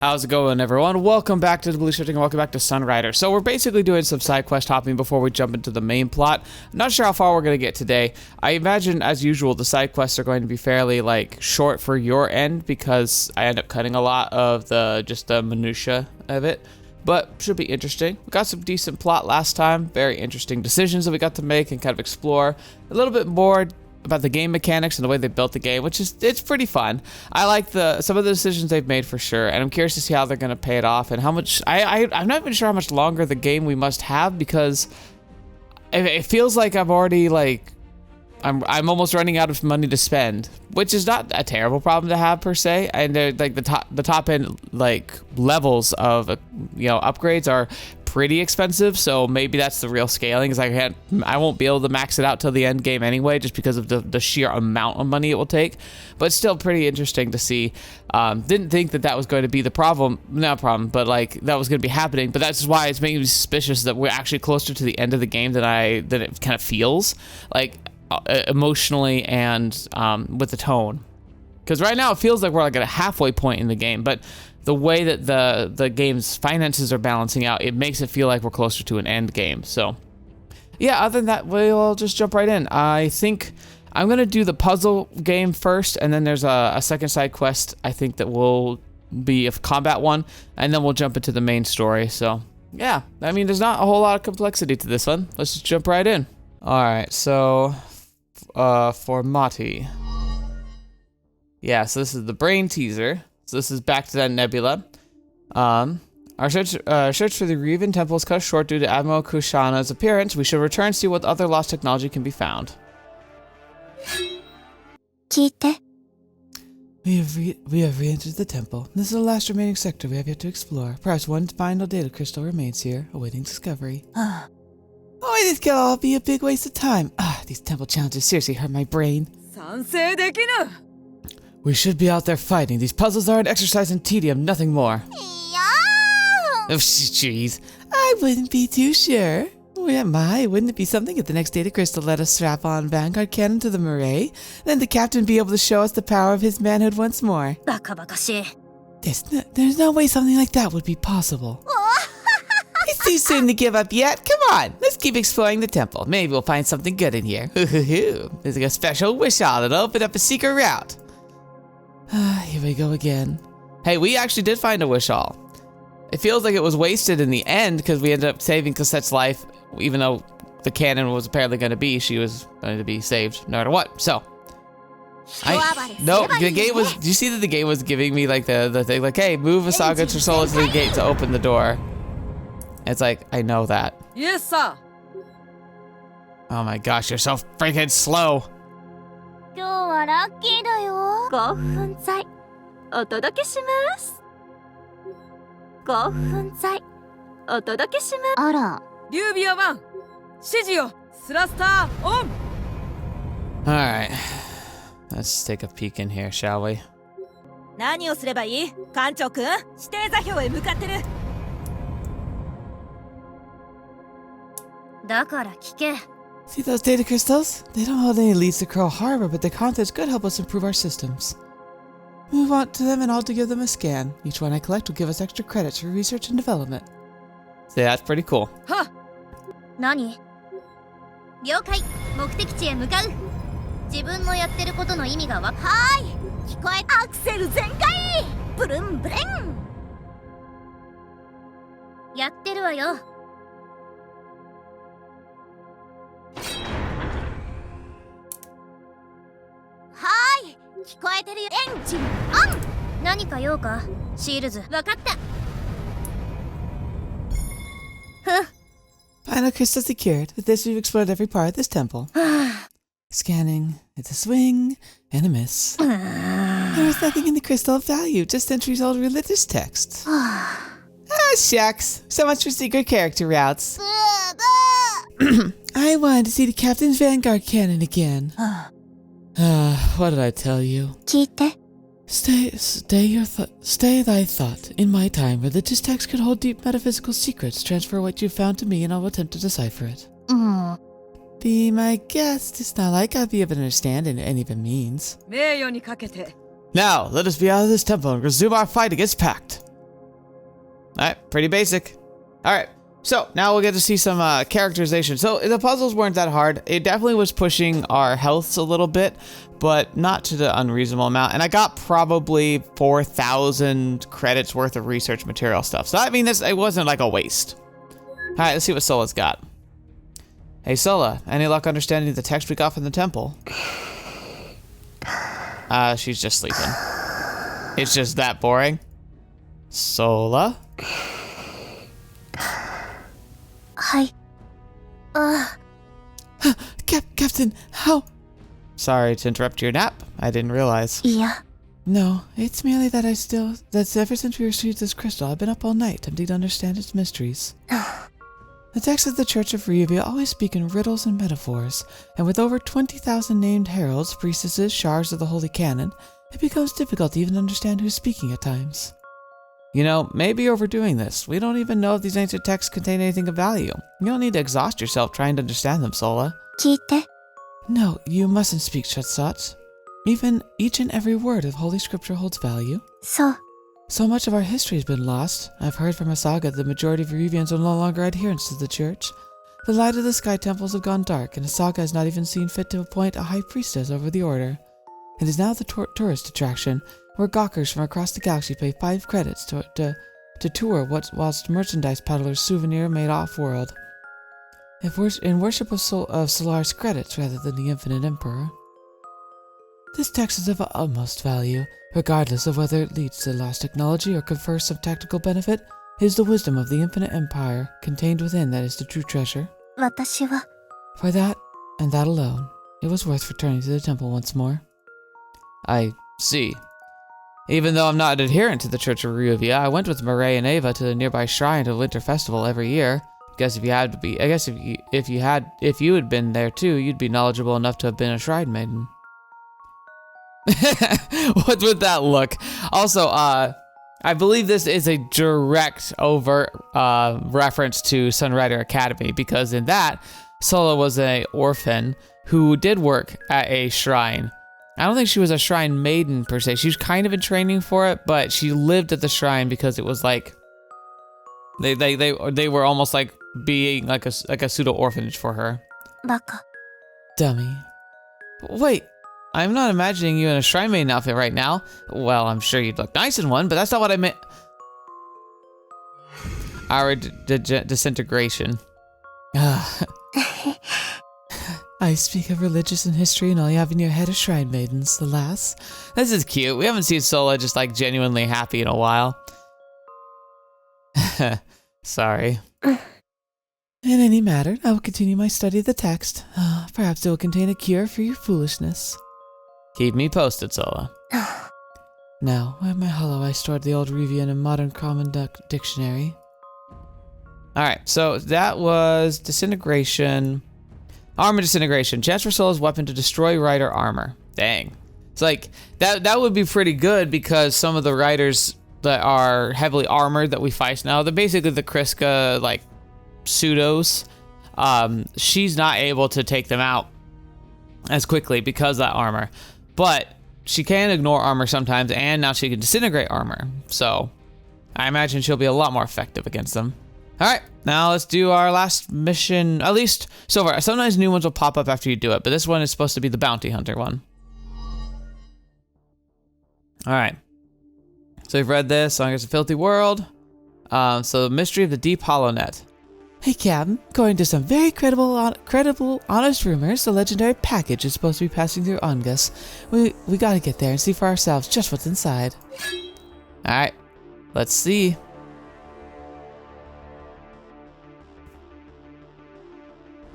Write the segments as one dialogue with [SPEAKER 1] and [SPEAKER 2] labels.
[SPEAKER 1] How's it going, everyone? Welcome back to TheBlueShifting and welcome back to Sunrider. So we're basically doing some side quest hopping before we jump into the main plot. I'm not sure how far we're going to get today. I imagine, as usual, the side quests are going to be fairly, short for your end because I end up cutting a lot of just the minutia of it. But should be interesting. We got some decent plot last time. Very interesting decisions that we got to make and kind of explore a little bit more about the game mechanics and the way they built the game, it's pretty fun. I like some of the decisions they've made for sure, and I'm curious to see how they're gonna pay it off and how much. I'm not even sure how much longer the game we must have because it feels like I'm already I'm almost running out of money to spend, which is not a terrible problem to have per se. And the top end levels of upgrades are pretty expensive, so maybe that's the real scaling. Is I won't be able to max it out till the end game anyway, just because of the sheer amount of money it will take. But it's still pretty interesting to see. Didn't think that was going to be the problem, not a problem, but that was going to be happening. But that's why it's making me suspicious that we're actually closer to the end of the game than it kind of feels emotionally and with the tone. Because right now it feels like we're at a halfway point in the game, but the way that the game's finances are balancing out, it makes it feel like we're closer to an end game. So yeah, other than that, we'll just jump right in. I think I'm gonna do the puzzle game first, and then there's a second side quest I think that will be a combat one, and then we'll jump into the main story. So yeah, I mean, there's not a whole lot of complexity to this one. Let's just jump right in. All right, so for Mati. Yeah, so this is the brain teaser. So this is back to that nebula. Our search for the Revan Temple is cut short due to Admiral Kushana's appearance. We should return and see what other lost technology can be found. We have re-entered the temple. This is the last remaining sector we have yet to explore. Perhaps one final data crystal remains here, awaiting discovery. Oh, this could all be a big waste of time. These temple challenges seriously hurt my brain. We should be out there fighting. These puzzles are an exercise in tedium, nothing more. Oh, jeez. I wouldn't be too sure. Wouldn't it be something if the next data crystal let us strap on Vanguard cannon to the Murray? Then the captain be able to show us the power of his manhood once more. There's no way something like that would be possible. It's too soon to give up yet. Come on, let's keep exploring the temple. Maybe we'll find something good in here. There's a special wish all that'll open up a secret route. Here we go again. Hey, we actually did find a wish all. It feels like it was wasted in the end because we ended up saving Cosette's life, even though the cannon was apparently going to be, she was going to be saved no matter what. So, the game was, do you see that the game was giving me the thing, hey, move Asaga Trisolo to the gate to open the door. It's I know that.
[SPEAKER 2] Yes, sir.
[SPEAKER 1] Oh my gosh, you're so freaking slow. Alright. Let's take a peek in here, shall we? See those data crystals? They don't hold any leads to Crow Harbor, but their contents could help us improve our systems. Move on to them and I'll give them a scan. Each one I collect will give us extra credits for research and development. See, that's pretty cool. Huh. Nani? Final crystal secured. With this, we've explored every part of this temple. Scanning. It's a swing and a miss. There was nothing in the crystal of value, just entries-old religious texts. Shucks. So much for secret character routes. I wanted to see the captain's Vanguard cannon again. What did I tell you? Stay thy thought. In my time, religious texts could hold deep metaphysical secrets. Transfer what you found to me and I'll attempt to decipher it. Be my guest. It's not like I'll be able to understand any of it means. Now, let us be out of this temple and resume our fight against PACT. Alright, pretty basic. Alright, so now we'll get to see some characterization. So the puzzles weren't that hard. It definitely was pushing our healths a little bit, but not to the unreasonable amount. And I got probably 4,000 credits worth of research material stuff. So I mean, it wasn't like a waste. Alright, let's see what Sola's got. Hey Sola, any luck understanding the text we got from the temple? She's just sleeping. It's just that boring. Sola?
[SPEAKER 2] Hi.
[SPEAKER 1] Captain, how? Sorry to interrupt your nap. I didn't realize.
[SPEAKER 2] Yeah.
[SPEAKER 1] No, it's merely that that's ever since we received this crystal, I've been up all night attempting to understand its mysteries. The texts of the Church of Ryuvia always speak in riddles and metaphors, and with over 20,000 named heralds, priestesses, shards of the Holy Canon, it becomes difficult to even understand who's speaking at times. You know, maybe you're overdoing this. We don't even know if these ancient texts contain anything of value. You don't need to exhaust yourself trying to understand them, Sola.
[SPEAKER 2] 聞いて。
[SPEAKER 1] No, you mustn't speak such thoughts. Even each and every word of Holy Scripture holds value.
[SPEAKER 2] そう。
[SPEAKER 1] So much of our history has been lost. I've heard from Asaga that the majority of Ryuvians are no longer adherents to the church. The light of the sky temples have gone dark, and Asaga has not even seen fit to appoint a high priestess over the order. It is now the tourist attraction, where gawkers from across the galaxy pay 5 credits to tour whilst merchandise peddlers souvenir made off-world. In worship of Solaris credits rather than the Infinite Emperor. This text is of utmost value, regardless of whether it leads to lost technology or confers some tactical benefit. It is the wisdom of the Infinite Empire contained within that is the true treasure.
[SPEAKER 2] 私は。
[SPEAKER 1] For that, and that alone, it was worth returning to the temple once more. I see. Even though I'm not an adherent to the Church of Ryuvia, I went with Mireille and Ava to the nearby shrine to the Winter Festival every year. If you had been there too, you'd be knowledgeable enough to have been a shrine maiden. What's with that look? Also, I believe this is a direct overt reference to Sunrider Academy, because in that, Sola was an orphan who did work at a shrine. I don't think she was a shrine maiden per se. She was kind of in training for it, but she lived at the shrine because it was like they were almost like being like a pseudo orphanage for her.
[SPEAKER 2] バカ。
[SPEAKER 1] Dummy. Wait, I'm not imagining you in a shrine maiden outfit right now. Well, I'm sure you'd look nice in one, but that's not what I meant. Our disintegration. I speak of religious and history, and all you have in your head are shrine maidens, alas. This is cute. We haven't seen Sola just like genuinely happy in a while. Sorry. In any matter, I will continue my study of the text. Perhaps it will contain a cure for your foolishness. Keep me posted, Sola. Now, where in my hollow I stored the old Ryuvian and modern common dictionary. Alright, so that was disintegration. Armor disintegration. Chance for Sola's weapon to destroy rider armor. Dang. It's like, that would be pretty good, because some of the riders that are heavily armored that we fight now, they're basically the Kriska, like, pseudos. She's not able to take them out as quickly because of that armor. But she can ignore armor sometimes, and now she can disintegrate armor. So I imagine she'll be a lot more effective against them. Alright, now let's do our last mission, at least so far. Sometimes new ones will pop up after you do it, but this one is supposed to be the bounty hunter one. Alright. So we've read this, Song is a Filthy World. So the Mystery of the Deep Hollow Net. Hey Captain, according to some very credible, honest rumors, the legendary package is supposed to be passing through Ongus. We gotta get there and see for ourselves just what's inside. Alright, let's see.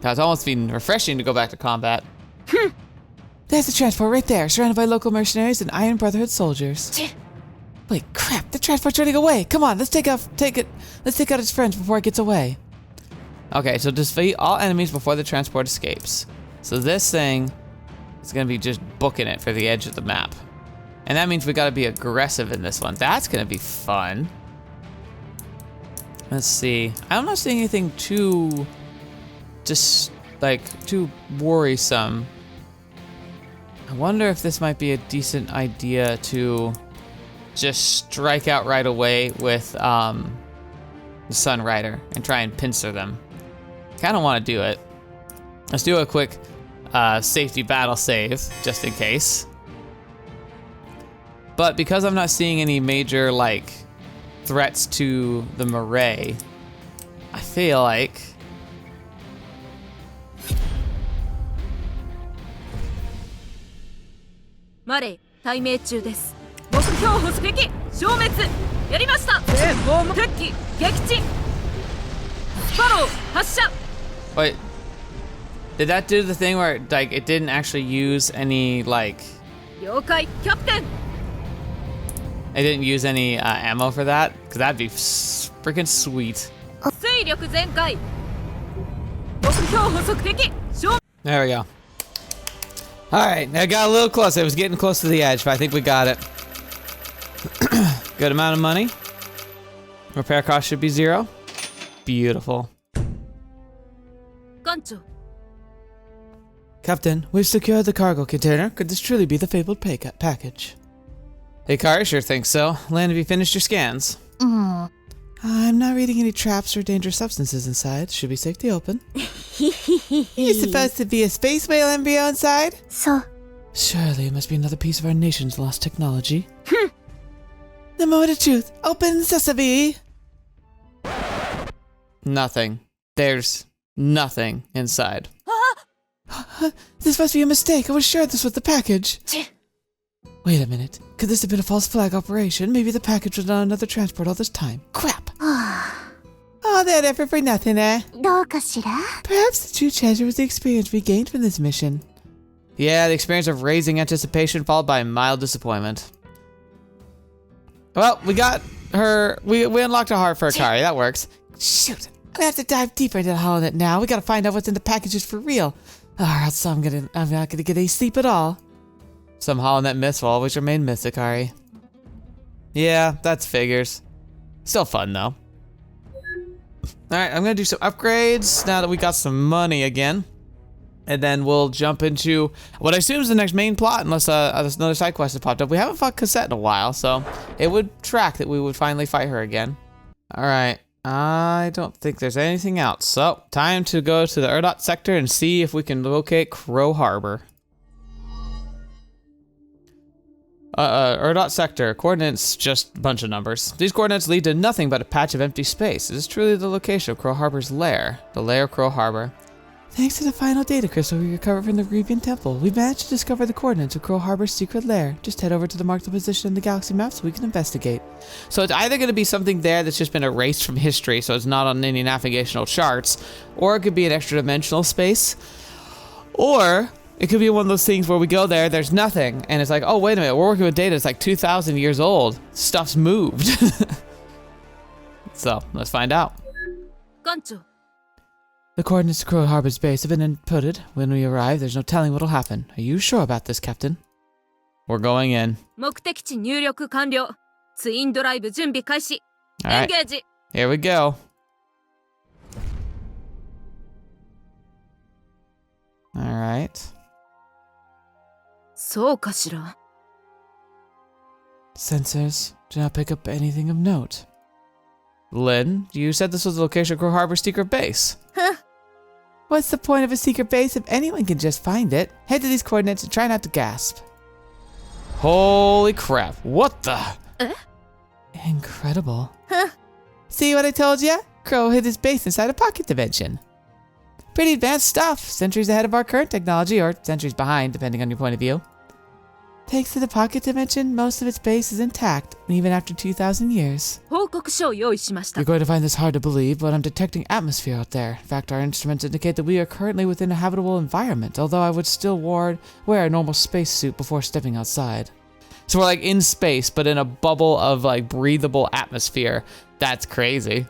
[SPEAKER 1] It's almost been refreshing to go back to combat. There's the transport right there, surrounded by local mercenaries and Iron Brotherhood soldiers. Wait, crap, the transport's running away. Come on, let's take out its friends before it gets away. Okay, so defeat all enemies before the transport escapes. So this thing is gonna be just booking it for the edge of the map. And that means we gotta be aggressive in this one. That's gonna be fun. Let's see. I'm not seeing anything too worrisome. I wonder if this might be a decent idea to just strike out right away with the Sunrider and try and pincer them. Kind of want to do it. Let's do a quick safety battle save, just in case. But because I'm not seeing any major, like, threats to the Murray, I feel like...
[SPEAKER 3] Murray, 待命中です。目標捕撃、消滅。やりました。敵機、撃沈。スパロー、発射。
[SPEAKER 1] Wait, did that do the thing where, like, it didn't actually use any, like...
[SPEAKER 3] 了解、キャプテン。
[SPEAKER 1] I didn't use any ammo for that? Because that'd be freaking sweet.
[SPEAKER 3] 推力全開。目標捕捉敵、消。
[SPEAKER 1] There we go. Alright, I got a little close. It was getting close to the edge, but I think we got it. Good amount of money. Repair cost should be 0. Beautiful.
[SPEAKER 3] 艦長。
[SPEAKER 1] Captain, we've secured the cargo container. Could this truly be the fabled package? Hey, Kari, sure think so. Land, have you finished your scans? I'm not reading any traps or dangerous substances inside. Should be safe to open. You're supposed to be a space whale embryo inside?
[SPEAKER 2] So,
[SPEAKER 1] Surely it must be another piece of our nation's lost technology. The moment of truth. Open sesame. Nothing. There's nothing inside. This must be a mistake. I was sure this was the package. Wait a minute. Could this have been a false flag operation? Maybe the package was on another transport all this time. Crap. All that effort for nothing, eh?
[SPEAKER 2] どうかしら?
[SPEAKER 1] Perhaps the true treasure was the experience we gained from this mission. Yeah, the experience of raising anticipation followed by mild disappointment. Well, we got her. We unlocked a heart for Akari. That works. Shoot. I have to dive deeper into the HoloNet now. We gotta find out what's in the packages for real. Or else I'm not gonna get any sleep at all. Some HoloNet myths will always remain myths, Akari. Yeah, that's figures. Still fun though. Alright, I'm gonna do some upgrades now that we got some money again. And then we'll jump into what I assume is the next main plot, unless another side quest has popped up. We haven't fought Cassette in a while, so it would track that we would finally fight her again. Alright, I don't think there's anything else. So, time to go to the Urdot sector and see if we can locate Crow Harbor. Urdot sector, coordinates just a bunch of numbers. These coordinates lead to nothing but a patch of empty space. Is this truly the location of Crow Harbor's lair? The lair of Crow Harbor. Thanks to the final data crystal we recovered from the Rebian Temple, we've managed to discover the coordinates of Crow Harbor's secret lair. Just head over to the marked position in the galaxy map so we can investigate. So it's either going to be something there that's just been erased from history, so it's not on any navigational charts, or it could be an extra dimensional space, or it could be one of those things where we go there, there's nothing, and it's like, oh, wait a minute, we're working with data that's like 2,000 years old. Stuff's moved. So, let's find out.
[SPEAKER 3] 艦長。
[SPEAKER 1] The coordinates to Crow Harbor's base have been inputted. When we arrive, there's no telling what'll happen. Are you sure about this, Captain? We're going in.
[SPEAKER 3] 目的地入力完了。ツインドライブ準備開始。エン
[SPEAKER 1] Alright,
[SPEAKER 3] ゲージ。
[SPEAKER 1] here we go. Alright.
[SPEAKER 3] そうかしら。
[SPEAKER 1] Sensors do not pick up anything of note. Lynn, you said this was the location of Crow Harbor's secret base.
[SPEAKER 2] Huh?
[SPEAKER 1] What's the point of a secret base if anyone can just find it? Head to these coordinates and try not to gasp. Holy crap. What the? Incredible.
[SPEAKER 2] Huh?
[SPEAKER 1] See what I told you? Crow hid his base inside a pocket dimension. Pretty advanced stuff. Centuries ahead of our current technology, or centuries behind, depending on your point of view. Thanks to the pocket dimension, most of its base is intact, even after 2,000 years.
[SPEAKER 3] 報告書を用意しました。
[SPEAKER 1] You're going to find this hard to believe, but I'm detecting atmosphere out there. In fact, our instruments indicate that we are currently within a habitable environment, although I would still wear a normal spacesuit before stepping outside. So we're like in space, but in a bubble of like breathable atmosphere. That's crazy.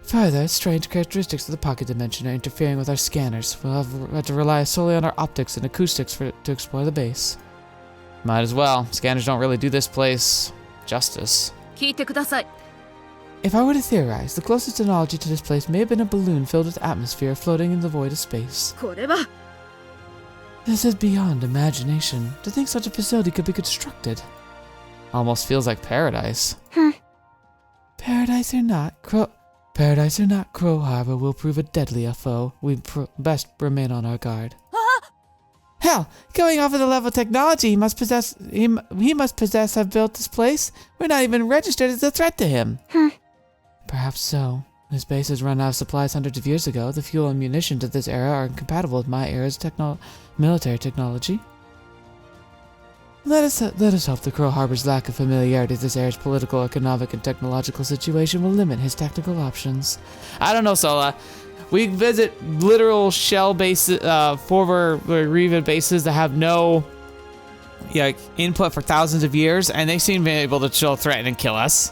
[SPEAKER 1] Further, strange characteristics of the pocket dimension are interfering with our scanners. We'll have to rely solely on our optics and acoustics to explore the base. Might as well. Scanners don't really do this place justice.
[SPEAKER 3] 聞いてください。
[SPEAKER 1] If I were to theorize, the closest analogy to this place may have been a balloon filled with atmosphere floating in the void of space.
[SPEAKER 3] これは。
[SPEAKER 1] This is beyond imagination. To think such a facility could be constructed. Almost feels like paradise.
[SPEAKER 2] Hmm.
[SPEAKER 1] Paradise or not, Paradise or not, Crow Harbor will prove a deadlier foe. We best remain on our guard. Hell, going off of the level of technology he must possess have built this place. We're not even registered as a threat to him. Perhaps so. His base has run out of supplies hundreds of years ago. The fuel and munitions of this era are incompatible with my era's military technology. Let us hope the Crow Harbor's lack of familiarity with this era's political, economic, and technological situation will limit his technical options. I don't know, Sola. We visit literal shell bases, former Revan bases that have no input for thousands of years, and they seem to be able to chill, threaten, and kill us.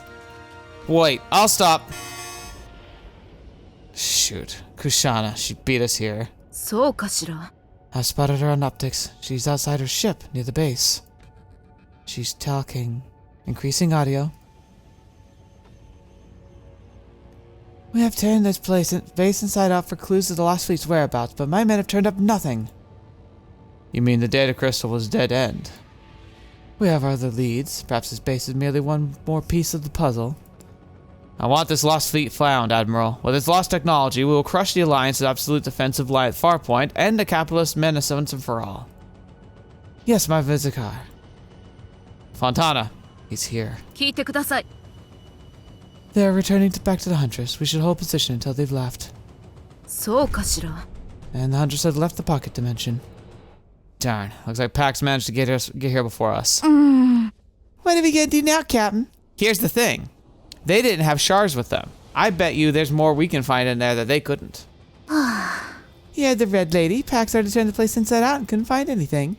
[SPEAKER 1] Wait, I'll stop. Shoot, Kushana, she beat us here.
[SPEAKER 3] そうかしら.
[SPEAKER 1] I spotted her on optics. She's outside her ship, near the base. She's talking, increasing audio. We have turned this base inside out for clues to the Lost Fleet's whereabouts, but my men have turned up nothing. You mean the data crystal was dead end? We have other leads. Perhaps this base is merely one more piece of the puzzle. I want this Lost Fleet found, Admiral. With its lost technology, we will crush the Alliance's absolute defensive line at Farpoint, end the capitalist menace once and for all. Yes, my Vizikar. Fontana, he's here.
[SPEAKER 3] 聞いてください.
[SPEAKER 1] They're returning back to the Huntress. We should hold position until they've left.
[SPEAKER 3] そうかしら.
[SPEAKER 1] And the Huntress had left the pocket dimension. Darn. Looks like Pax managed to get here before us. What are we gonna do now, Captain? Here's the thing. They didn't have shards with them. I bet you there's more we can find in there that they couldn't. Yeah, the Red Lady. Pax tried to turn the place inside out and couldn't find anything.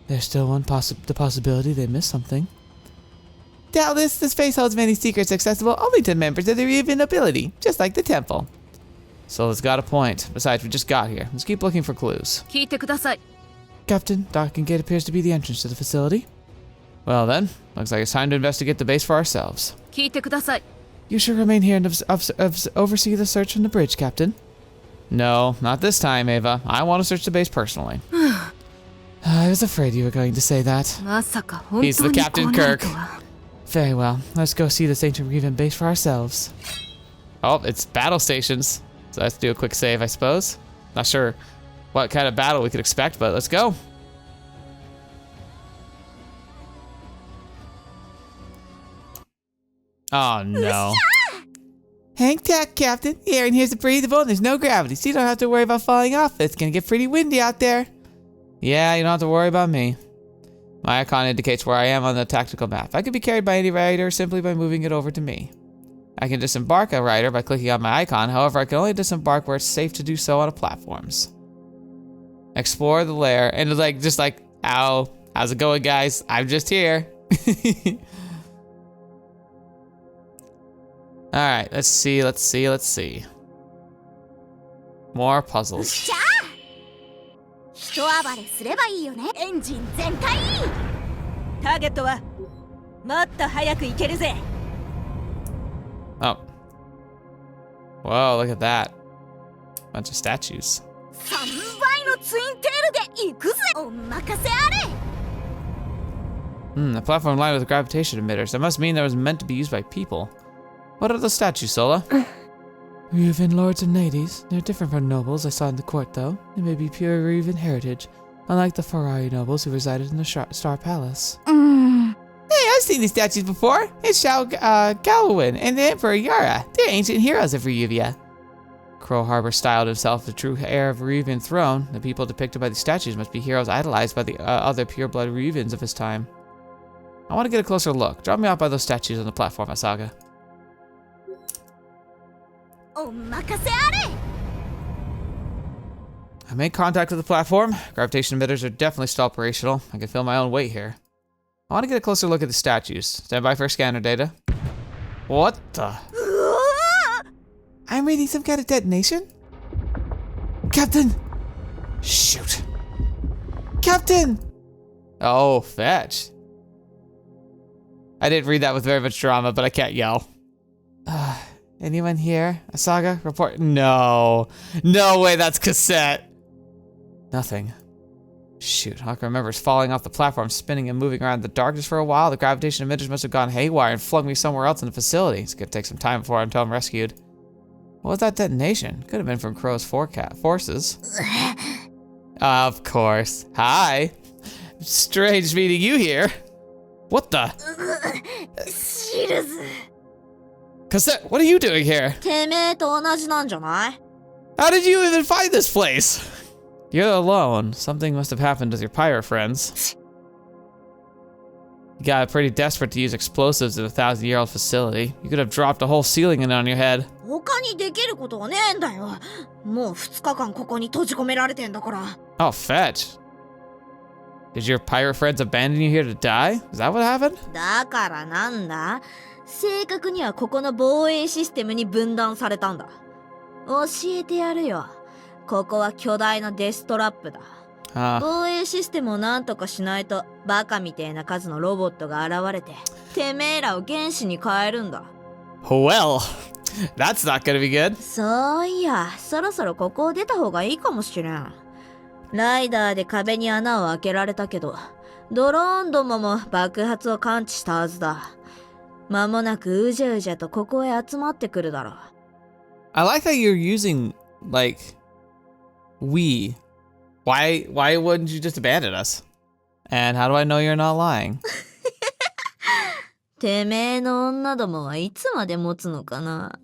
[SPEAKER 1] There's still the possibility they missed something. Doubtless, the space holds many secrets accessible only to members of the Revan nobility, just like the temple. So it's got a point. Besides, we just got here. Let's keep looking for clues.
[SPEAKER 3] 聞いてください.
[SPEAKER 1] Captain, docking gate appears to be the entrance to the facility. Well then, looks like it's time to investigate the base for ourselves.
[SPEAKER 3] 聞いてください.
[SPEAKER 1] You should remain here and oversee the search from the bridge, Captain. No, not this time, Ava. I want to search the base personally. I was afraid you were going to say that.
[SPEAKER 3] まさか本当に
[SPEAKER 1] He's the Captain
[SPEAKER 3] 来ないと
[SPEAKER 1] Kirk.
[SPEAKER 3] は.
[SPEAKER 1] Very well. Let's go see this ancient Revan base for ourselves. Oh, it's battle stations. So let's do a quick save, I suppose. Not sure what kind of battle we could expect, but let's go. Oh, no. Hang tight, Captain. Here and here's breathable and there's no gravity, so you don't have to worry about falling off. It's gonna get pretty windy out there. Yeah, you don't have to worry about me. My icon indicates where I am on the tactical map. I can be carried by any rider simply by moving it over to me. I can disembark a rider by clicking on my icon. However, I can only disembark where it's safe to do so on platforms. Explore the lair. And it's like, just like, ow, how's it going, guys? I'm just here. Alright, let's see. More puzzles.
[SPEAKER 2] 一暴れすればいいよね。エンジン全開。
[SPEAKER 3] ターゲットはもっと早く行けるぜ.
[SPEAKER 1] Oh. Whoa, look at that. Bunch of statues.
[SPEAKER 2] 3倍のツインテールで行くぜ。お任せあれ。
[SPEAKER 1] The platform lined with gravitation emitters. That must mean that it was meant to be used by people. What are the statues, Sola? Revan lords and ladies. They're different from nobles I saw in the court, though. They may be pure Revan heritage, unlike the Ferrari nobles who resided in the Star Palace. Hey, I've seen these statues before. It's Shao Galwin and the Emperor Yara. They're ancient heroes of Ryuvia. Crow Harbor styled himself the true heir of Revan throne. The people depicted by the statues must be heroes idolized by the other pure-blood Revans of his time. I want to get a closer look. Drop me off by those statues on the platform, Asaga.
[SPEAKER 2] お任せあれ。
[SPEAKER 1] I made contact with the platform. Gravitation emitters are definitely still operational. I can feel my own weight here. I want to get a closer look at the statues. Stand by for scanner data. What the? I'm reading some kind of detonation? Captain! Shoot. Captain! Oh, fetch. I didn't read that with very much drama, but I can't yell. Anyone here? Asaga, report. No. No way, that's cassette. Nothing. Shoot, all I can remember is falling off the platform, spinning and moving around in the darkness for a while. The gravitation emitters must have gone haywire and flung me somewhere else in the facility. It's gonna take some time before I'm rescued. What was that detonation? Could have been from Crow's forces. Of course. Hi. Strange meeting you here. What the? Cassette, what are you doing here?
[SPEAKER 2] てめえと同じなんじゃない？
[SPEAKER 1] How did you even find this place? You're alone. Something must have happened with your pirate friends. You got pretty desperate to use explosives in a 1,000-year-old facility. You could have dropped a whole ceiling in on your head.
[SPEAKER 2] 他にできることはねえんだよ。もう2日間ここに閉じ込められてんだから。
[SPEAKER 1] Oh, fetch. Did your pirate friends abandon you here to die? Is that what happened?
[SPEAKER 2] だからなんだ？正確にはここの防衛システムに分断されたんだ。教えてやるよ。ここは巨大なデストラップだ。防衛システムをなんとかしないとバカみてえな数のロボットが現れててめえらを原子に変えるんだ。
[SPEAKER 1] Well, that's not gonna be good.
[SPEAKER 2] そういや、そろそろここを出た方がいいかもしれん。ライダーで壁に穴を開けられたけど、ドローンどもも爆発を感知したはずだ。間もなくうじゃうじゃとここへ集まってくるだろう。
[SPEAKER 1] I like that you're using, like, we. Why wouldn't you just abandon us? And how do I know you're not lying?
[SPEAKER 2] てめえの女どもはいつまで持つのかな。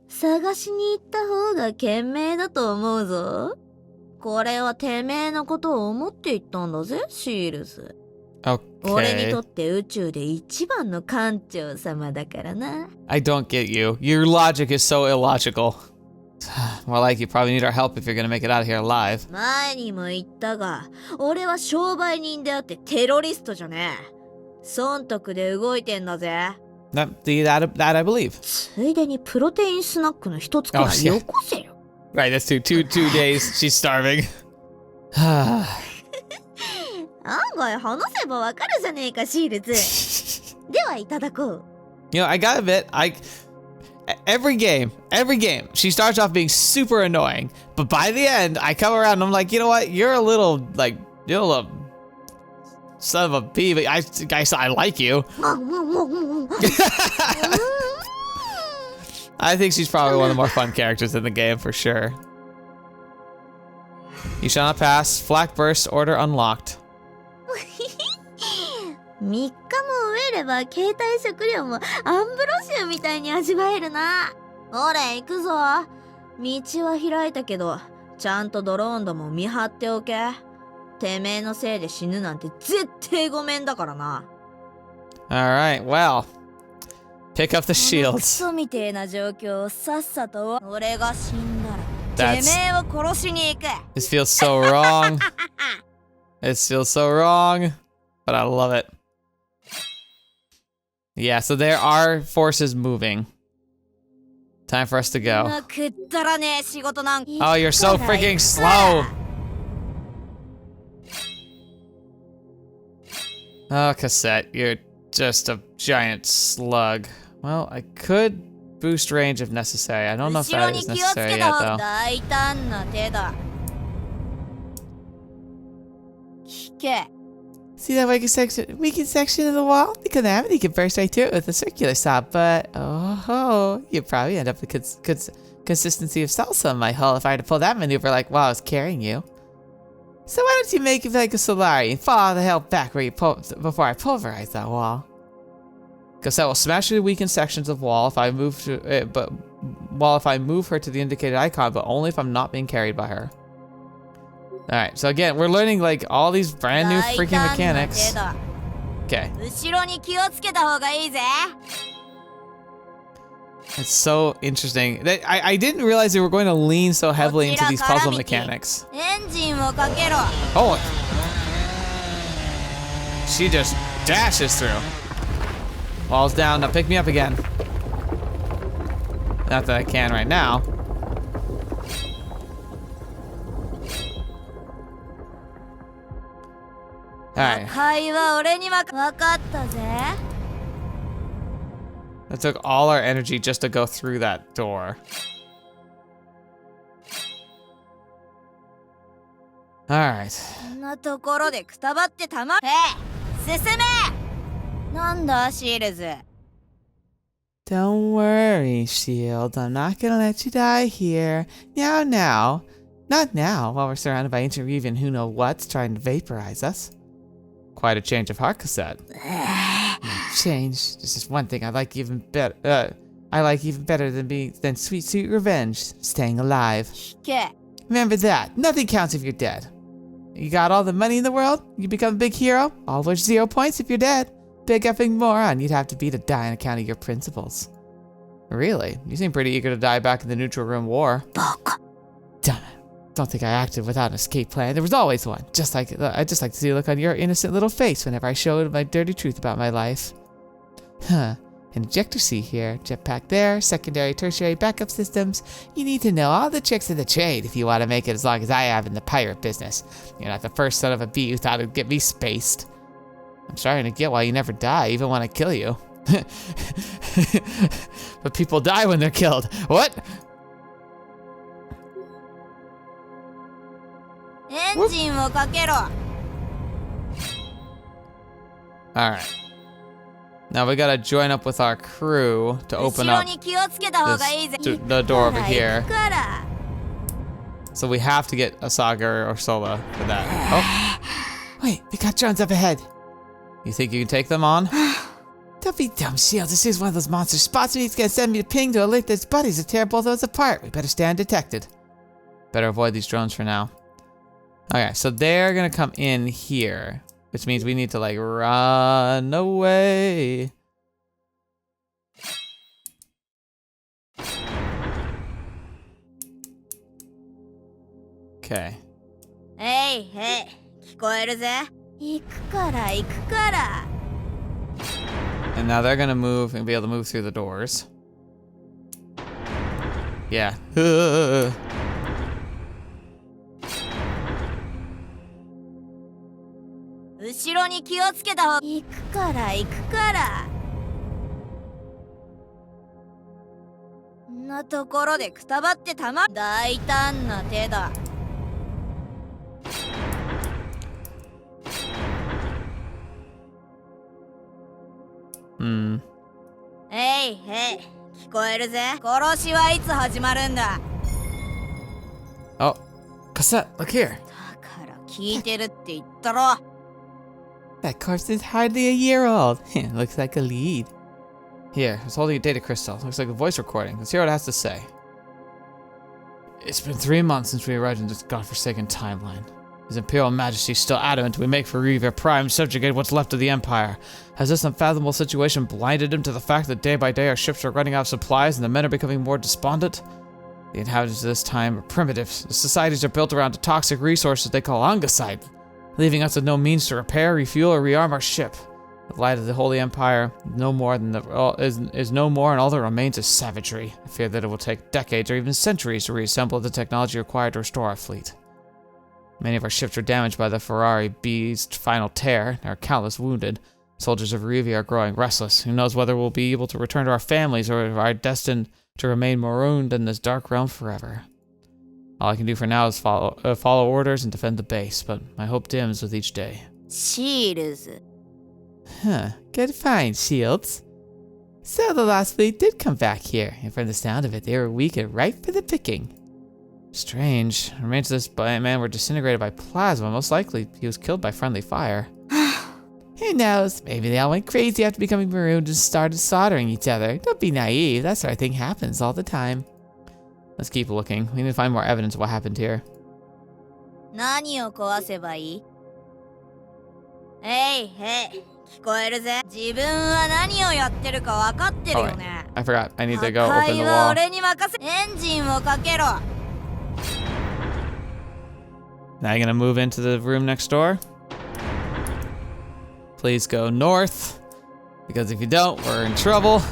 [SPEAKER 2] 探しに行った方が賢明だと思うぞ。これはてめえのことを思って言ったんだぜ、シールズ。
[SPEAKER 1] Okay.
[SPEAKER 2] 俺にとって宇宙で一番の艦長様だからな。
[SPEAKER 1] I don't get you. Your logic is so illogical. More like you probably need our help if you're gonna make it out of here alive.
[SPEAKER 2] 前にも言ったが、俺は商売人であってテロリストじゃねえ。損得で動いてんだぜ。
[SPEAKER 1] That I believe.
[SPEAKER 2] ついでにプロテインスナックの一つくらいよこせよ。
[SPEAKER 1] Right, that's two days. She's starving.
[SPEAKER 2] 案外話せばわかるじゃねえか、シールズ。ではいただこう。
[SPEAKER 1] You know, I gotta admit, every game, she starts off being super annoying, but by the end, I come around and I'm like, you know what? You're a little son of a bee, but I like you. I think she's probably one of the more fun characters in the game for sure. You shall not pass. Flak burst order unlocked.
[SPEAKER 2] 3日も飢えれば携帯食料もアンブロシウみたいに味わえるな。ほれ行くぞ。道は開いたけどちゃんとドローンども見張っておけ。てめえのせいで死ぬなんて絶対ごめんだからな。
[SPEAKER 1] Alright, well, pick up the
[SPEAKER 2] ク
[SPEAKER 1] shields.
[SPEAKER 2] ソみてえな状況をさっさと俺が死んだらてめえを殺しに行く。
[SPEAKER 1] This feels so wrong. This feels so wrong, but I love it. Yeah, so there are forces moving. Time for us to go.
[SPEAKER 2] くったらねえ仕事なん。
[SPEAKER 1] Oh, you're so freaking slow. Oh, Cassette, you're just a giant slug. Well, I could boost range if necessary. I don't know if that is necessary yet, though.
[SPEAKER 2] 大胆な手だ。聞け。
[SPEAKER 1] See that weakened section of the wall? The calamity can burst right through it with a circular saw, but you'd probably end up with consistency of salsa in my hull if I had to pull that maneuver like while I was carrying you. So why don't you make it like a Solari and fall the hell back where before I pulverize that wall? Because that will smash through the weakened sections of wall if I move to it, if I move her to the indicated icon, but only if I'm not being carried by her. Alright, so again, we're learning like all these brand new freaking mechanics. Okay. It's so interesting. I didn't realize they were going to lean so heavily into these puzzle mechanics. Oh! She just dashes through. Wall's down, now pick me up again. Not that I can right now. Alright. That took all our energy just to go through that door. Alright.
[SPEAKER 2] こんなところでくたばってたま。進め。なんだシールズ。
[SPEAKER 1] Don't worry, Shield. I'm not gonna let you die here. Now. Not now, while we're surrounded by ancient Revan who know what's trying to vaporize us. Quite a change of heart, Cassette. Change. There's just one thing I like even better. than sweet revenge. Staying alive. Remember that. Nothing counts if you're dead. You got all the money in the world, you become a big hero, all worth 0 points if you're dead. Big effing moron you'd have to be to die on account of your principles. Really? You seem pretty eager to die back in the Neutral Rim War. Damn it. Don't think I acted without an escape plan. There was always one. I'd just like to see the look on your innocent little face whenever I showed my dirty truth about my life. Huh. An ejector seat here, jetpack there, secondary, tertiary backup systems. You need to know all the tricks of the trade if you want to make it as long as I have in the pirate business. You're not the first son of a bee who thought it'd get me spaced. I'm starting to get why you never die, even when I kill you. But people die when they're killed. What?
[SPEAKER 2] Engineをかけろ.
[SPEAKER 1] Alright. Now we gotta join up with our crew to open up the door over here. So we have to get Asaga or Sola for that. Oh. Wait, we got drones up ahead. You think you can take them on? Don't be dumb, Shield. This is one of those monsters. Spots me, he's gonna send me a ping to alert his buddies to tear both of us apart. We better stay undetected. Better avoid these drones for now. Okay, so they're gonna come in here, which means we need to like run away. Okay.
[SPEAKER 2] Hey, 聞こえるぜ。行くから行くから。
[SPEAKER 1] And now they're gonna move and be able to move through the doors. Yeah.
[SPEAKER 2] 後ろに気をつけた方が。行くから行くから。んなところでくたばってたま。大胆な手だ。へいへい、聞こえるぜ。殺しはいつ始まるんだ。
[SPEAKER 1] Oh, Cassette, look here.
[SPEAKER 2] だから聞いてるって言ったろ。
[SPEAKER 1] That corpse is hardly a year old. Looks like a lead. Here, it's holding a data crystal. Looks like a voice recording. Let's hear what it has to say. It's been 3 months since we arrived in this godforsaken timeline. His Imperial Majesty is still adamant we make for Reaver Prime subjugate what's left of the Empire. Has this unfathomable situation blinded him to the fact that day by day our ships are running out of supplies and the men are becoming more despondent? The inhabitants of this time are primitives. The societies are built around the toxic resources they call Ongasite, leaving us with no means to repair, refuel, or rearm our ship. The light of the Holy Empire is no more, and all that remains is savagery. I fear that it will take decades or even centuries to reassemble the technology required to restore our fleet. Many of our ships are damaged by the Ferrari B's final tear, and there are countless wounded. Soldiers of Revia are growing restless. Who knows whether we'll be able to return to our families or if we are destined to remain marooned in this dark realm forever. All I can do for now is follow orders and defend the base, but my hope dims with each day.
[SPEAKER 2] Shields.
[SPEAKER 1] Huh, good find, Shields. So the last fleet did come back here, and from the sound of it, they were weak and ripe for the picking. Strange. The remains of this man were disintegrated by plasma. Most likely, he was killed by friendly fire. Who knows? Maybe they all went crazy after becoming marooned and started soldering each other. Don't be naive. That sort of thing happens all the time. Let's keep looking. We need to find more evidence of what happened here.
[SPEAKER 2] 何を壊せばいい? Hey, hey, 聞こえるぜ。自分は何をやってるか分かってるよね。
[SPEAKER 1] I forgot. I need to go open the
[SPEAKER 2] 破壊は
[SPEAKER 1] wall.
[SPEAKER 2] 俺に任せ。エンジンをかけろ。
[SPEAKER 1] Now you're gonna move into the room next door. Please go north, because if you don't, we're in trouble.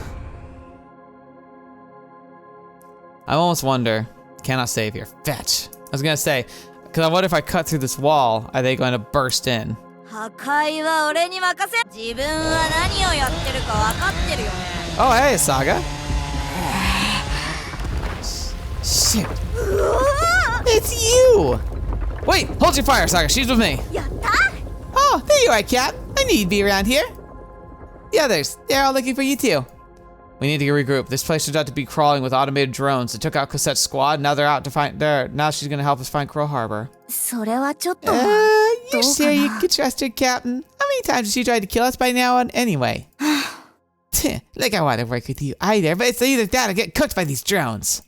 [SPEAKER 1] I almost wonder, can I save here? Fetch. I was gonna say, because I wonder if I cut through this wall, are they going to burst in?
[SPEAKER 2] 破壊は俺に任せ。自分は何をやってるか分かってるよね。
[SPEAKER 1] Oh, hey, Saga. Shit. It's you! Wait, hold your fire, Saga. She's with me.
[SPEAKER 2] やった。
[SPEAKER 1] Oh, there you are, Cap. I knew you'd be around here. The others, they're all looking for you too. We need to regroup. This place turns out to be crawling with automated drones. They took out Cosette's squad. Now they're out to find. Now she's gonna help us find Crow Harbor.
[SPEAKER 2] それはちょっと
[SPEAKER 1] You sure you can trust her, Captain? How many times has she tried to kill us by now? Anyway, look, I want to work with you either, but it's either that or get cooked by these drones.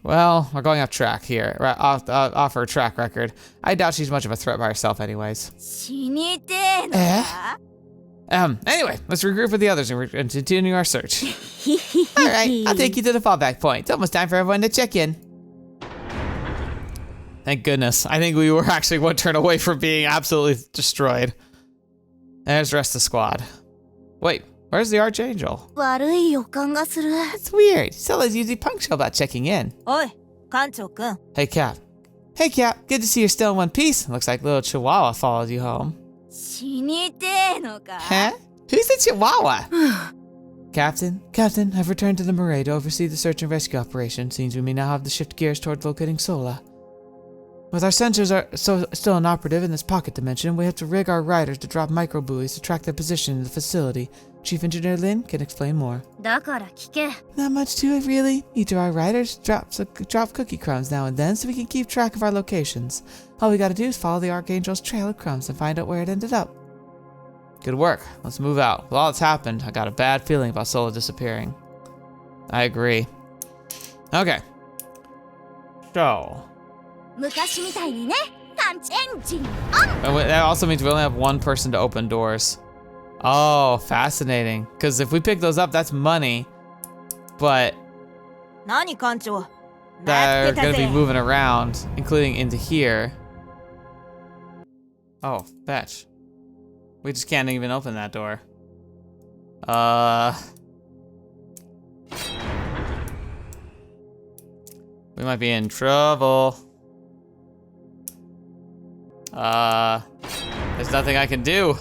[SPEAKER 1] Well, we're going off track here, right, off her track record. I doubt she's much of a threat by herself, anyways.
[SPEAKER 2] 死にてえのか
[SPEAKER 1] Anyway, let's regroup with the others and continue our search. All right, I'll take you to the fallback point. It's almost time for everyone to check in. Thank goodness. I think we were actually one turn away from being absolutely destroyed. There's the rest of the squad. Wait, where's the Archangel?
[SPEAKER 2] 悪い予感がする
[SPEAKER 1] It's weird. Stella's usually punctual about checking in.
[SPEAKER 3] おい艦長くん
[SPEAKER 1] Hey, Cap. Hey, Cap. Good to see you're still in one piece. Looks like little Chihuahua followed you home.
[SPEAKER 2] 死にてえのか
[SPEAKER 1] Huh? Who's the Chihuahua? Captain, I've returned to the Murray to oversee the search and rescue operation. Seems we may now have to shift gears toward locating Sola. With our sensors still inoperative in this pocket dimension, we have to rig our riders to drop microbuoys to track their position in the facility. Chief Engineer Lin can explain more.
[SPEAKER 2] だから聞け
[SPEAKER 1] Not much to it, really. Each of our riders drop cookie crumbs now and then so we can keep track of our locations. All we gotta do is follow the Archangel's trail of crumbs and find out where it ended up. Good work. Let's move out. With all that's happened, I got a bad feeling about Sola disappearing. I agree. Okay. So.
[SPEAKER 2] 昔みたいにね探知エンジンオン
[SPEAKER 1] That also means we only have one person to open doors. Oh, fascinating. Because if we pick those up, that's money. But
[SPEAKER 3] 何艦長
[SPEAKER 1] they're
[SPEAKER 3] 待ってた
[SPEAKER 1] going to be
[SPEAKER 3] ぜ
[SPEAKER 1] moving around, including into here. Oh, fetch. We just can't even open that door. We might be in trouble. There's nothing I can do.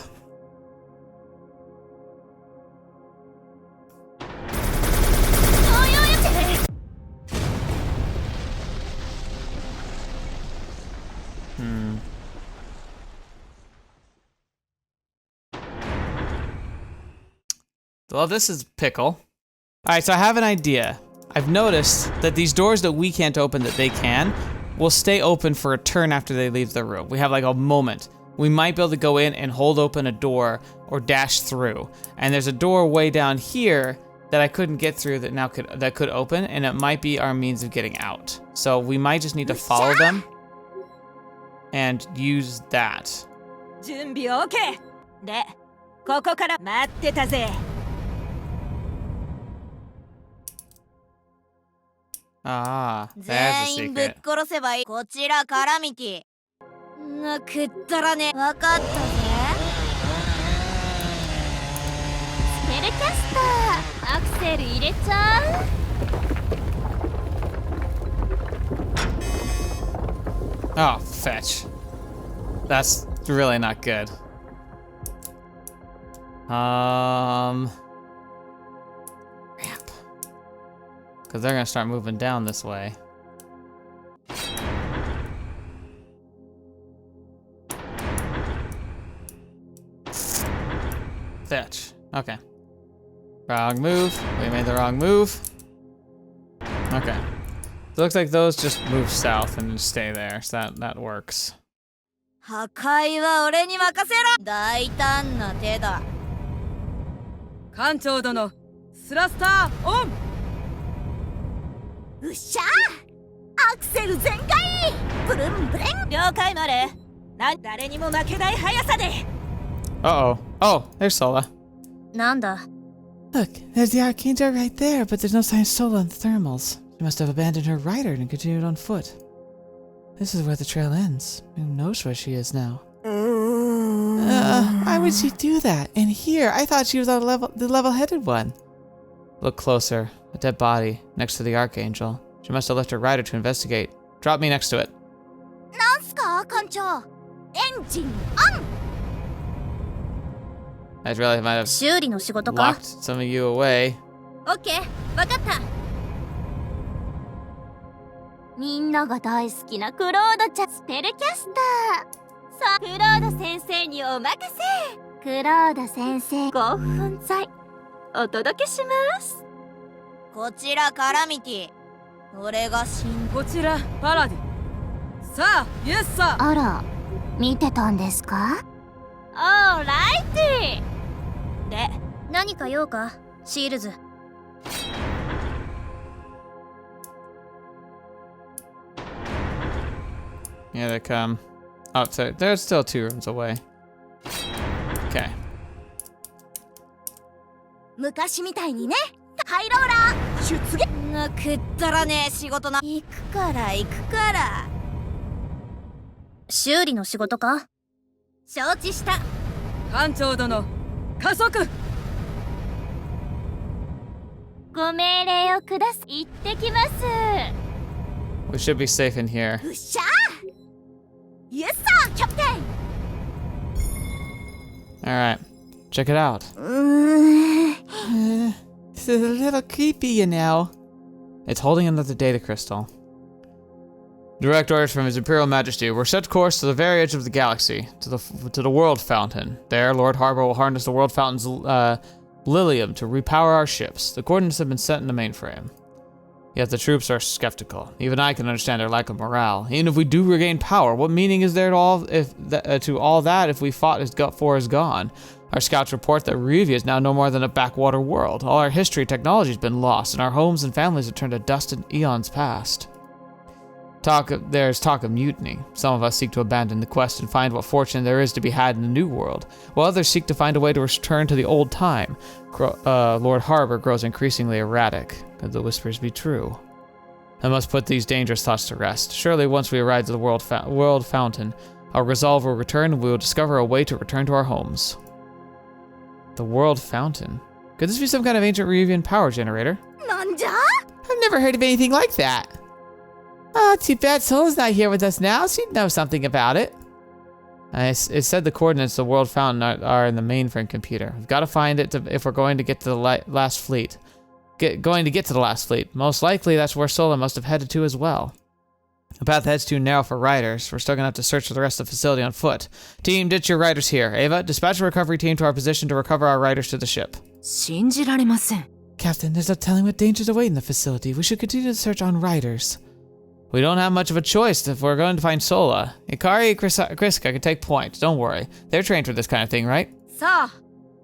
[SPEAKER 1] Well, this is pickle. Alright, so I have an idea. I've noticed that these doors that we can't open that they can will stay open for a turn after they leave the room. We have like a moment. We might be able to go in and hold open a door or dash through. And there's a door way down here that I couldn't get through that could open, and it might be our means of getting out. So we might just need to follow them and use that.
[SPEAKER 3] 準備 OK でここから待ってたぜ
[SPEAKER 1] Ah, there's a
[SPEAKER 2] 全員ぶっ
[SPEAKER 1] secret.
[SPEAKER 2] 殺せばいいこちらからミキなくったらねわかったぜスペルキャスターアクセル入れちゃう
[SPEAKER 1] Oh, fetch. That's really not good. Ramp. Because they're going to start moving down this way. Fetch. Okay. Wrong move. We made the wrong move. Okay. So it looks like those just move south and just stay there. So that works.
[SPEAKER 2] 破壊は俺に任せろ大胆な手だ
[SPEAKER 3] 艦長殿スラスターオン
[SPEAKER 2] うっしゃアクセル全開ブルンブレン
[SPEAKER 3] 了解まで誰にも負けない速さで
[SPEAKER 1] Uh-oh. Oh, there's Sola.
[SPEAKER 2] なんだ
[SPEAKER 1] Look, there's the Archangel right there, but there's no sign of Sola in the thermals. She must have abandoned her rider and continued on foot. This is where the trail ends. Who knows where she is now? Why would she do that? And here, I thought she was the level-headed one. Look closer. A dead body next to the Archangel. She must have left her rider to investigate. Drop me next to it.
[SPEAKER 2] なんすか艦長エンジンオン
[SPEAKER 1] I really might have
[SPEAKER 2] 修理の仕事か
[SPEAKER 1] locked some of you away.
[SPEAKER 2] オッケーわかったみんなが大好きなクロードちゃんスペルキャスターさあクロード先生にお任せクロード先生5分剤お届けしますこちらカラミティ。俺が死ん
[SPEAKER 3] こちらパラディ。さあ、イエスさ
[SPEAKER 4] あら、見てたんですか？
[SPEAKER 2] オーライティ。で、
[SPEAKER 4] 何か用か、シールズ。
[SPEAKER 1] Yeah, they come. Oh, so they're still 2 rooms away. Okay.
[SPEAKER 2] 昔みたいにね。ハイローラー出撃。くったらねえ仕事な。行くから行くから。
[SPEAKER 4] 修理の仕事か？
[SPEAKER 2] 承知した。
[SPEAKER 3] 艦長殿、加速。
[SPEAKER 4] ご命令を下す。行ってきます。
[SPEAKER 1] We should be safe in here.
[SPEAKER 2] うっしゃー。イエスサー、キャプテン。
[SPEAKER 1] Alright. Check it out. It's a little creepy, you know. It's holding another data crystal. Direct orders from His Imperial Majesty. We're set course to the very edge of the galaxy, to the World Fountain. There, Lord Harbor will harness the World Fountain's Lilium to repower our ships. The coordinates have been set in the mainframe. Yet the troops are skeptical. Even I can understand their lack of morale. Even if we do regain power, what meaning is there to all that if we fought as four is gone? Our scouts report that Revia is now no more than a backwater world. All our history and technology has been lost, and our homes and families have turned to dust in eons past. There's talk of mutiny. Some of us seek to abandon the quest and find what fortune there is to be had in the new world, while others seek to find a way to return to the old time. Lord Harbor grows increasingly erratic. Could the whispers be true? I must put these dangerous thoughts to rest. Surely once we arrive to the World Fountain, our resolve will return and we will discover a way to return to our homes. The World Fountain? Could this be some kind of ancient Revian power generator?
[SPEAKER 2] Nanja?
[SPEAKER 1] I've never heard of anything like that. Oh, too bad Sola's not here with us now. She'd know something about it. It said the coordinates of the World Fountain are in the mainframe computer. We've got to find it if we're going to get to the last fleet. Going to get to the last fleet. Most likely that's where Sola must have headed to as well. The path head's too narrow for riders. We're still gonna have to search for the rest of the facility on foot. Team, ditch your riders here. Ava, dispatch a recovery team to our position to recover our riders to the ship.
[SPEAKER 3] 信じられません。
[SPEAKER 1] Captain, there's no telling what dangers await in the facility. We should continue the search on riders. We don't have much of a choice if we're going to find Sola. Ikari, Kriska can take point. Don't worry. They're trained for this kind of thing, right?
[SPEAKER 2] さあ。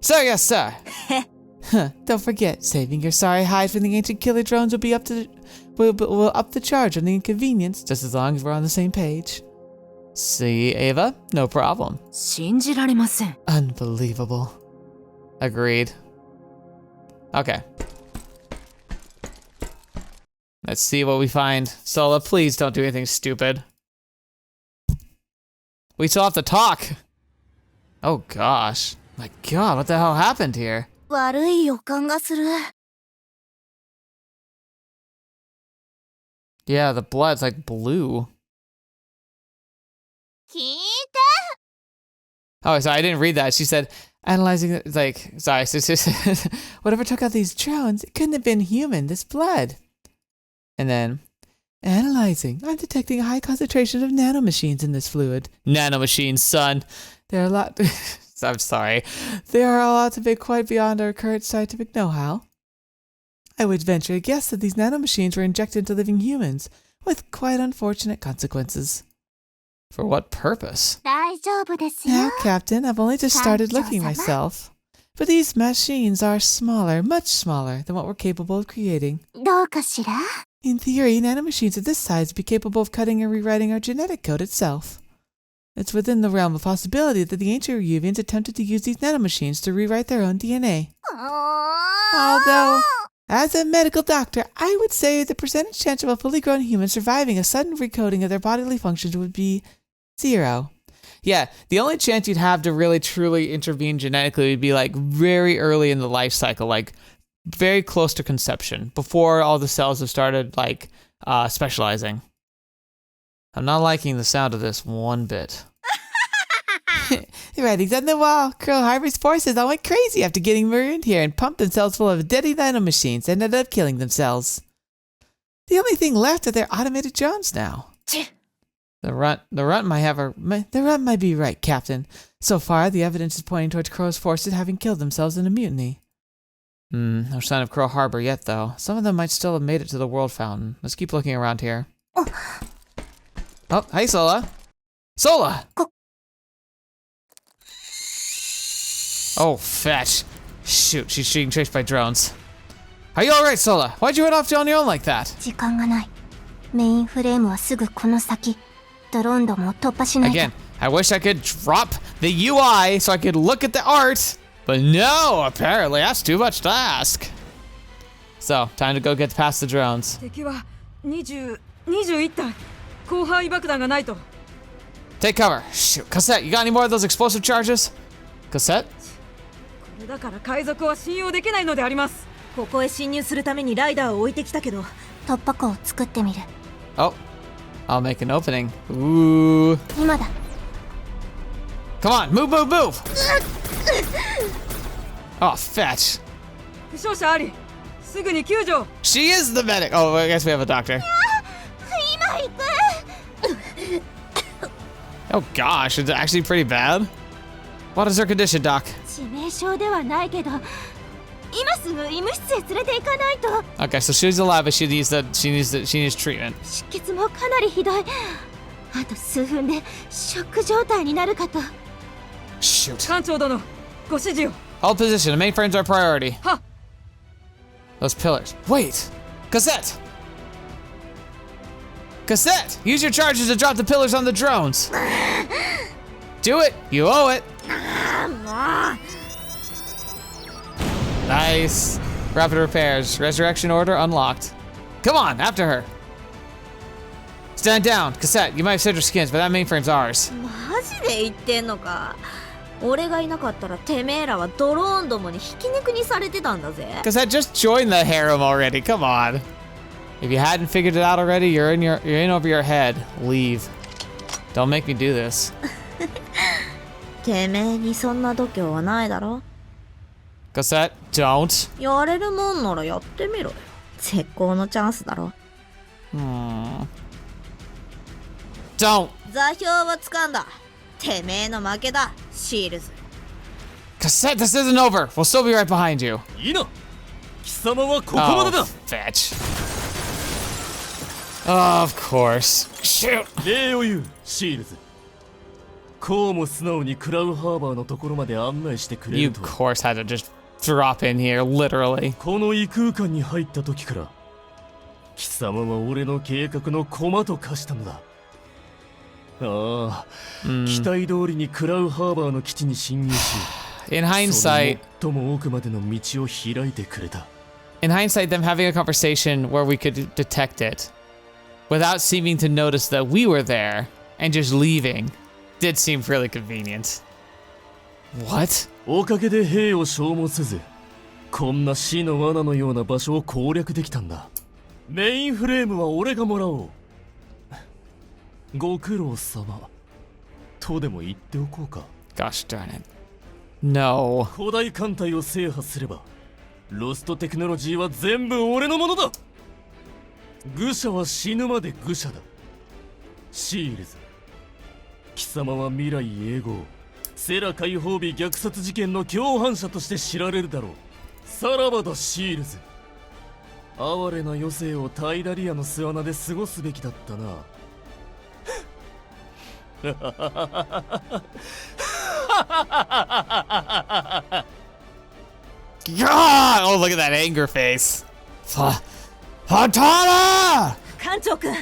[SPEAKER 1] Sir, yes, sir. Don't forget, saving your sorry hide from the ancient killer drones will be will up the charge on the inconvenience, just as long as we're on the same page. See, Ava? No problem.
[SPEAKER 3] 信じられません。
[SPEAKER 1] Unbelievable. Agreed. Okay. Let's see what we find. Sola, please don't do anything stupid. We still have to talk. Oh gosh. My god, what the hell happened here?
[SPEAKER 2] 悪い予感がする。
[SPEAKER 1] Yeah, the blood's like blue.
[SPEAKER 2] 聞いて。
[SPEAKER 1] Oh, sorry, I didn't read that. She said, analyzing it, like, sorry, whatever took out these drones, it couldn't have been human, this blood. And then, analyzing, I'm detecting a high concentration of nanomachines in this fluid. Nanomachines, son. There are a lot, I'm sorry. There are a lot to be quite beyond our current scientific know-how. I would venture a guess that these nanomachines were injected into living humans, with quite unfortunate consequences. For what purpose?
[SPEAKER 4] 大丈夫ですよ。
[SPEAKER 1] Now, Captain, I've only just started looking myself. But these machines are smaller, much smaller than what we're capable of creating.
[SPEAKER 4] どうかしら？
[SPEAKER 1] In theory, nanomachines of this size would be capable of cutting and rewriting our genetic code itself. It's within the realm of possibility that the ancient Ryuvians attempted to use these nanomachines to rewrite their own DNA. Although, as a medical doctor, I would say the percentage chance of a fully grown human surviving a sudden recoding of their bodily functions would be 0. Yeah, the only chance you'd have to really truly intervene genetically would be like very early in the life cycle, like very close to conception, before all the cells have started like specializing. I'm not liking the sound of this one bit. The writing's on the wall. Pearl Harbor's forces all went crazy after getting marooned here and pumped themselves full of deadly nanomachines and ended up killing themselves. The only thing left are their automated drones now. The runt might be right, Captain. So far, the evidence is pointing towards Crow's forces having killed themselves in a mutiny. No sign of Crow Harbor yet, though. Some of them might still have made it to the World Fountain. Let's keep looking around here. Oh, hey, Sola. Sola! Oh, fetch. Shoot, she's being chased by drones. Are you alright, Sola? Why'd you run off on your own like that?
[SPEAKER 4] 時間がない。メインフレームはすぐこの先。ドローンどもを突破しないと。
[SPEAKER 1] Again, I wish I could drop the UI so I could look at the art. But no, apparently that's too much to ask. So, time to go get past the drones.
[SPEAKER 3] 敵は21体。広範囲爆弾がないと。
[SPEAKER 1] Take cover. Shoot, Cassette, you got any more of those explosive charges? Cassette?
[SPEAKER 3] これだから海賊は信用できないのであります。
[SPEAKER 2] ここへ侵入するためにライダーを置いてきたけど。
[SPEAKER 4] 突破口を作ってみる。
[SPEAKER 1] Oh, I'll make an opening. Ooh.
[SPEAKER 4] 今だ。
[SPEAKER 1] Come on, move, move, move! Oh, fetch.
[SPEAKER 3] 負傷者あり。すぐに救助。
[SPEAKER 1] She is the medic. Oh, I guess we have a doctor.
[SPEAKER 4] 今行く。
[SPEAKER 1] Oh gosh, it's actually pretty bad. What is her condition, Doc?
[SPEAKER 4] 致命傷ではないけど、今すぐ医務室へ連れて行かないと。
[SPEAKER 1] Okay, so she's alive, but she needs treatment.
[SPEAKER 4] 出血もかなりひどい。あと数分でショック状態になるかと。
[SPEAKER 1] Shoot.
[SPEAKER 3] 艦長殿、ご指示を。
[SPEAKER 1] Hold position. The mainframe's our priority.
[SPEAKER 3] は。
[SPEAKER 1] Those pillars. Wait! Cassette! Cassette! Use your charges to drop the pillars on the drones! Do it! You owe it! Nice. Rapid repairs. Resurrection order unlocked. Come on, after her. Stand down. Cassette, you might have saved her skins, but that mainframe's ours.
[SPEAKER 2] マジで言ってんのか。俺がいなかったらてめえらはドローンどもにひき肉にされてたんだぜ。
[SPEAKER 1] Cassette, just join the harem already. Come on. If you hadn't figured it out already, you're in over your head. Leave. Don't make me do this.
[SPEAKER 2] てめえにそんな度胸はないだろ。
[SPEAKER 1] Cassette, don't.
[SPEAKER 2] やれるもんならやってみろよ。絶好のチャンスだろ。
[SPEAKER 1] Don't.
[SPEAKER 2] 座標は掴んだ。てめえの負けだ、シールズ。
[SPEAKER 1] Cassette, this isn't over. We'll still be right behind you.
[SPEAKER 5] いいな。貴様はここまでだ。
[SPEAKER 1] Fetch. Of course. Shoot.
[SPEAKER 5] 礼を言う、シールズ。こうも素直にクラウハーバーのところまで案内してくれ
[SPEAKER 1] You
[SPEAKER 5] る
[SPEAKER 1] of
[SPEAKER 5] と。
[SPEAKER 1] course had to just drop in here, literally.
[SPEAKER 5] この異空間に入った時から、貴様は俺の計画の駒と化したのだ。ああ、期待通りにクラウハーバーの基地に侵入し、
[SPEAKER 1] In
[SPEAKER 5] その
[SPEAKER 1] hindsight,
[SPEAKER 5] 最も奥までの道を開いてくれた。
[SPEAKER 1] in hindsight, them having a conversation where we could detect it without seeming to notice that we were there and just leaving did seem really convenient. What?
[SPEAKER 5] おかげで兵を消耗せず、こんな死の罠のような場所を攻略できたんだ。メインフレームは俺がもらおう。ご苦労様とでも言っておこうか。
[SPEAKER 1] Gosh darn it. No.
[SPEAKER 5] 古代艦隊を制覇すればロストテクノロジーは全部俺のものだ。愚者は死ぬまで愚者だ。シールズ、貴様は未来永劫セラ解放日虐殺事件の共犯者として知られるだろう。さらばだシールズ。哀れな余生をタイダリアの巣穴で過ごすべきだったな。
[SPEAKER 1] God! Oh, look at that anger face. Fontana!
[SPEAKER 2] 艦長くん、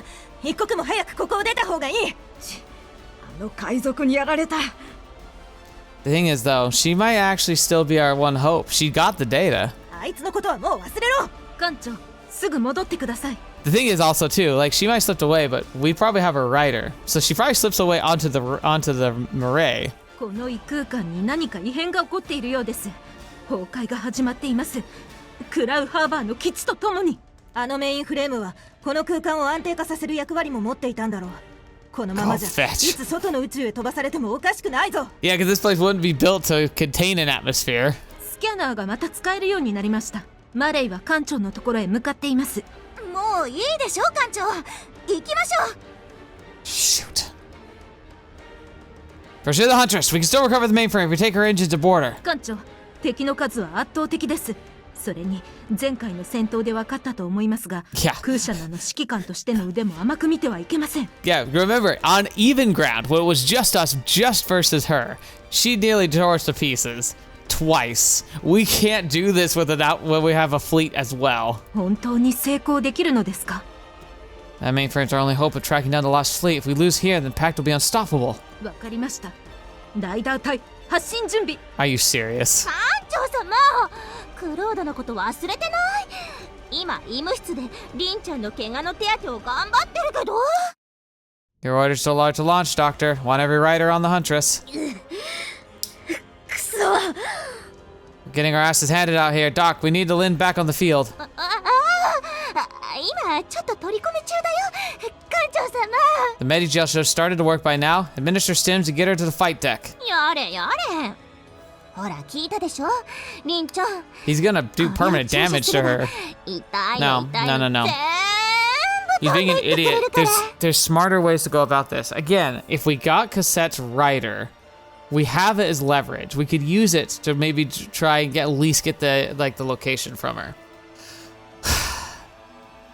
[SPEAKER 2] 一刻も早くここを出た方がいい。
[SPEAKER 3] あの海賊にやられた。
[SPEAKER 1] The thing is, though, she might actually still be our one hope. She got the data.
[SPEAKER 2] あいつのことはもう忘れろ。
[SPEAKER 3] 艦長、すぐ戻ってください。
[SPEAKER 1] The thing is also too, like she might have slipped away, but we probably have a rider, so she probably slips away onto the marae.
[SPEAKER 3] この異空間に何か異変が起こっているようです。崩壊が始まっています。クラウハーバーの基地とともに。
[SPEAKER 2] あのメインフレームはこの空間を安定化させる役割も持っていたんだろう。このままじゃ
[SPEAKER 1] Go fetch.
[SPEAKER 2] いつ外の宇宙へ飛ばされてもおかしくないぞ。
[SPEAKER 1] Yeah, because this place wouldn't be built to contain an atmosphere.
[SPEAKER 3] スキャナーがまた使えるようになりました。マレイは艦長のところへ向かっています。
[SPEAKER 4] もういいでしょ艦長。行きましょう。
[SPEAKER 1] Shoot. Pursue the Huntress. We can still recover the mainframe if we take her engines aboard her.
[SPEAKER 3] 艦長、敵の数は圧倒的です。それに前回の戦闘で分かったと思いますが、
[SPEAKER 1] Yeah.
[SPEAKER 3] 空者の指揮官としての腕も甘く見てはいけません。
[SPEAKER 1] Yeah, remember, on even ground, when it was just us, just versus her, she nearly tore us to pieces. Twice. We can't do this without when we have a fleet as well.
[SPEAKER 3] 本当に成功できるのですか？
[SPEAKER 1] That mainframe's our only hope of tracking down the lost fleet. If we lose here, then PACT will be unstoppable.
[SPEAKER 3] わかりました。ライダー隊発進準備。
[SPEAKER 1] Are you serious?
[SPEAKER 4] 艦長様、クロードのこと忘れてない？今医務室でリンちゃんの怪我の手当てを頑張ってるけど。
[SPEAKER 1] Your order's so large to launch, Doctor. Want every rider on the Huntress.
[SPEAKER 2] くそ。
[SPEAKER 1] We're getting our asses handed out here. Doc, we need the Lin back on the field.
[SPEAKER 4] 今ちょっと取り込み中だよ、艦長様。
[SPEAKER 1] The Medigel should have started to work by now. Administer stims and get her to the fight deck.
[SPEAKER 4] やれやれ。ほら聞いたでしょ、リンちゃん。
[SPEAKER 1] He's gonna do permanent damage to her.
[SPEAKER 4] 痛い
[SPEAKER 1] No,
[SPEAKER 4] 痛い
[SPEAKER 1] no, no, no.
[SPEAKER 4] 全
[SPEAKER 1] You're
[SPEAKER 4] 部
[SPEAKER 1] being an
[SPEAKER 4] 止めてくれ
[SPEAKER 1] idiot.
[SPEAKER 4] るから。
[SPEAKER 1] There's smarter ways to go about this. Again, if we got Cassette's rider, we have it as leverage. We could use it to maybe try and at least get the location from her.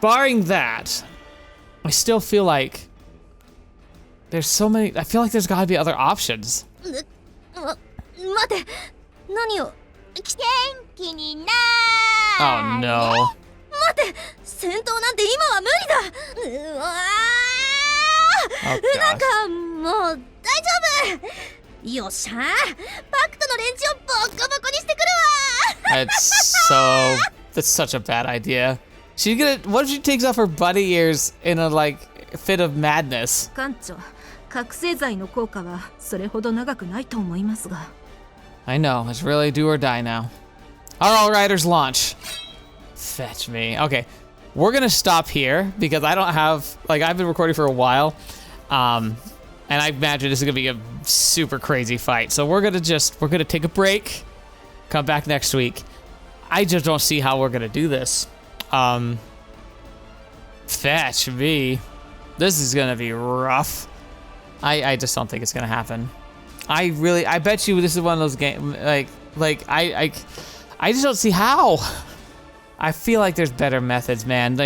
[SPEAKER 1] Barring that, I still feel like there's so many. I feel like there's gotta be other options.
[SPEAKER 2] 待て、何を。
[SPEAKER 4] 元気にな
[SPEAKER 1] Oh
[SPEAKER 4] ー
[SPEAKER 1] no.
[SPEAKER 2] 待て、戦闘なんて今は無理だ。うわ
[SPEAKER 1] Oh
[SPEAKER 2] ー、なん
[SPEAKER 1] gosh.
[SPEAKER 2] かもう大丈夫。よっしゃー、パクトの連中をボコボコにしてくるわ。
[SPEAKER 1] That's such a bad idea. She's gonna. What if she takes off her bunny ears in a fit of madness?
[SPEAKER 3] 艦長、覚醒剤の効果はそれほど長くないと思いますが。
[SPEAKER 1] I know, it's really do or die now. All riders launch. Fetch me. Okay, we're gonna stop here because I don't have I've been recording for a while, and I imagine this is gonna be a super crazy fight. So we're gonna take a break, come back next week. I just don't see how we're gonna do this. Fetch me. This is gonna be rough. I just don't think it's gonna happen. I bet you this is one of those games, I just don't see how. I feel like there's better methods, man.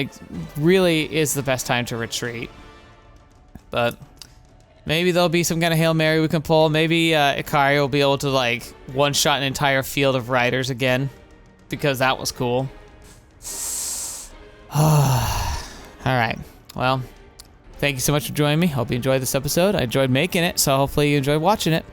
[SPEAKER 1] Really is the best time to retreat. But maybe there'll be some kind of Hail Mary we can pull. Maybe Ikari will be able to one-shot an entire field of riders again, because that was cool. Alright, well, thank you so much for joining me. Hope you enjoyed this episode. I enjoyed making it, so hopefully you enjoyed watching it.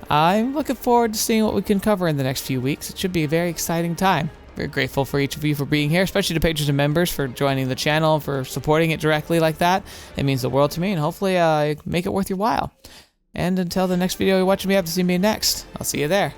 [SPEAKER 1] I'm looking forward to seeing what we can cover in the next few weeks. It should be a very exciting time. Very grateful for each of you for being here, especially the patrons and members for joining the channel, for supporting it directly like that. It means the world to me, and hopefully make it worth your while. And until the next video you're watching me up to see me next, I'll see you there.